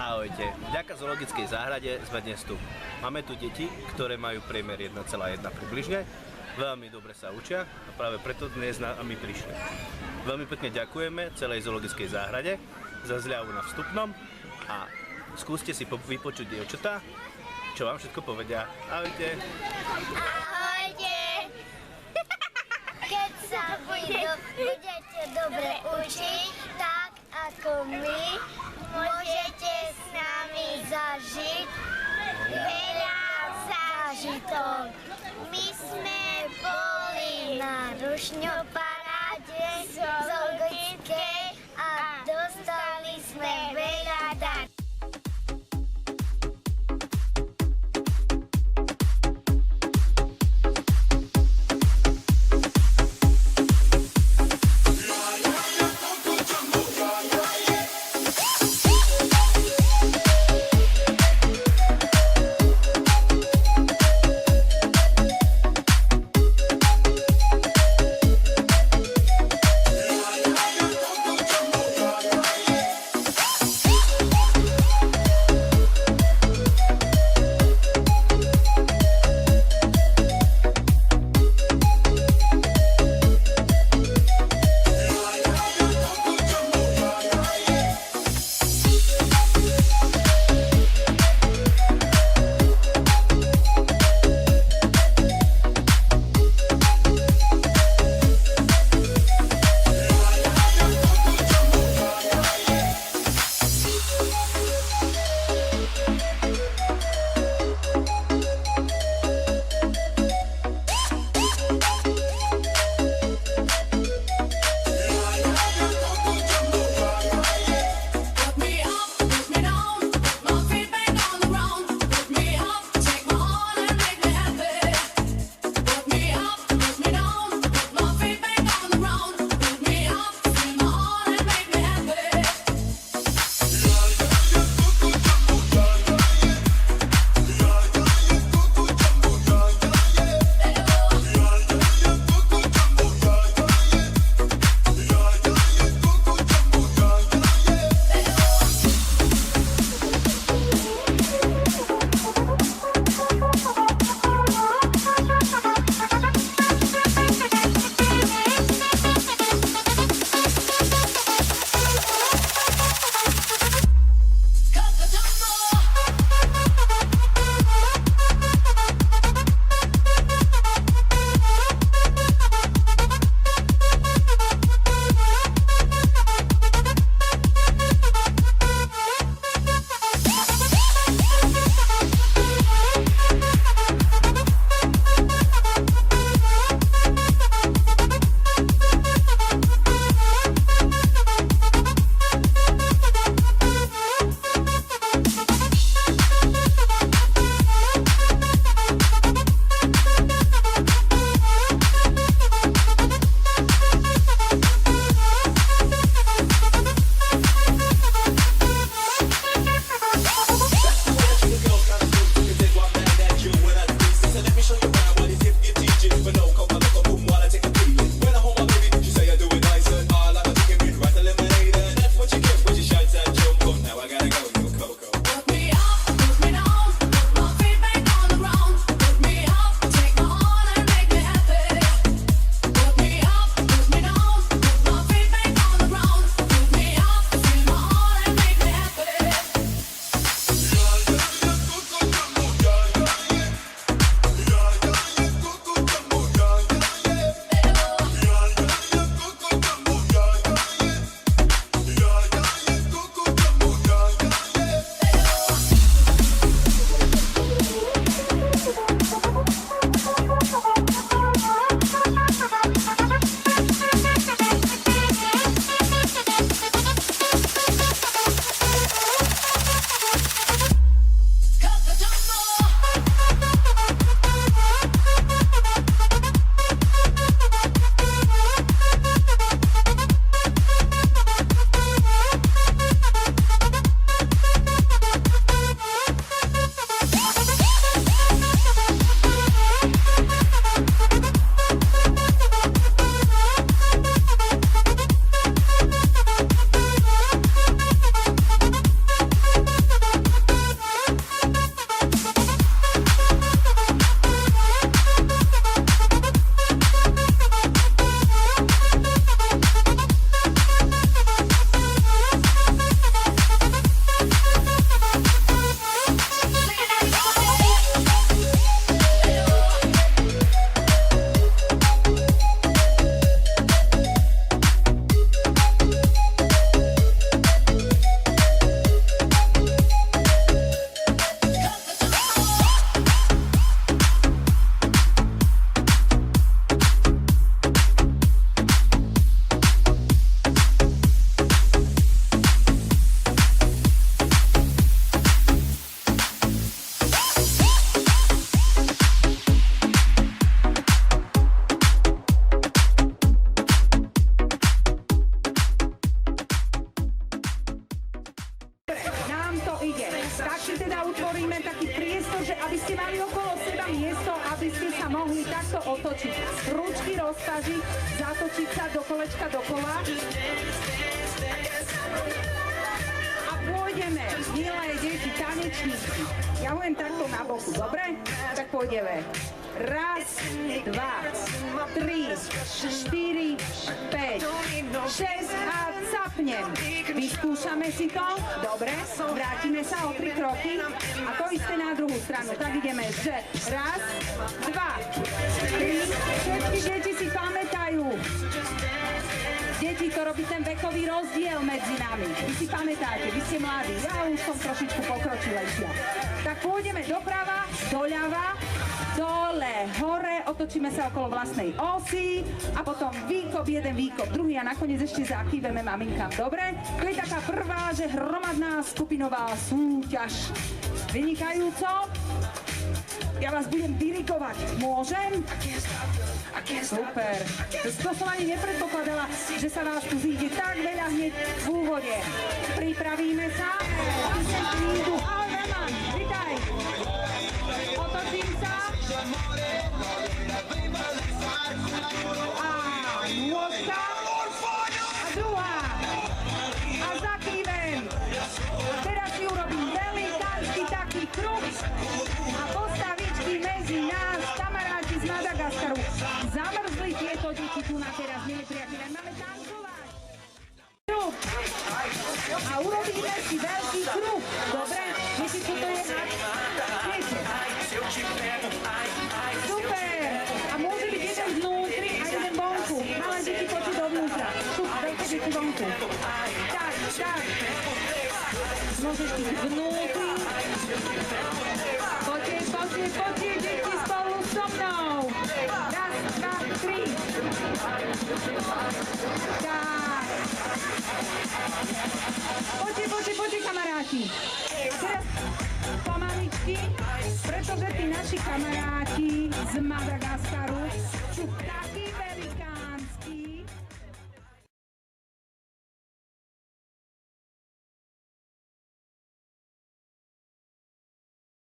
Ahojte. Vďaka zoologickej záhrade sme dnes tu. Máme tu deti, ktoré majú priemer 1,1 približne. Veľmi dobre sa učia a práve preto dnes na my prišli. Veľmi pekne ďakujeme celej zoologickej záhrade za zľavu na vstupnom a skúste si vypočuť dievčatá, čo vám všetko povedia. Ahojte. Ahojte. Keď sa budete dobre učiť, tak ako my, môžete s nami zažiť veľa zážitok. My sme boli na rušňoparáde zoologickej a dostali sme veľa darov. takto otočiť. Ručky roztažiť, zatočiť sa do kolečka dokola. A pôjdeme, milé deti, tanečníci. Ja budem takto na boku, dobre? Tak pôjdeme. Raz, dva, 3, 4, 5, 6 a capnem. Vyskúšame si to. Dobre, vrátime sa o 3 kroky. A to isté na druhú stranu. Tak ideme, že raz, 2, 3. Všetky deti si pamätajú. Deti, to robí ten vekový rozdiel medzi nami. Vy si pamätáte, vy ste mladí. Ja už som trošičku pokročilejšia. Tak pôjdeme doprava, doľava, dole, hore, otočíme sa okolo vlastnej osy a potom výkop, jeden výkop, druhý a nakoniec ešte zakýveme maminkám. Dobre? To je taká prvá, že hromadná skupinová súťaž. Vynikajúco. Ja vás budem dirigovať. Môžem? Super. To som ani nepredpokladala, že sa vás tu zíde tak veľa hneď v úvode. Pripravíme sa. Ahoj, Roman, vítaj. Otočím sa. A nôžka. A druhá. A zakývem. Teraz si urobím velikánsky taký kruh a postavičky medzi nás, kamaráti z Madagaskaru. Zamrzli tieto deti tu na teraz, milí priatelia. Máme tancovať. Kruh. A urobíme si veľký kruh. Dobre? Viete, čo to je? Viete? Super. A môže byť jeden vnútri a jeden vonku. Malé deti poďte dovnútra. Tu, veľké deti vonku. Tak. Môžeš byť vnútri. Poďte, deti spolu so mnou. Raz, 2, 3. Tak. Poďte, kamaráti. A teraz pomaličky, pretože tí naši kamaráti z Madagaskaru sú tak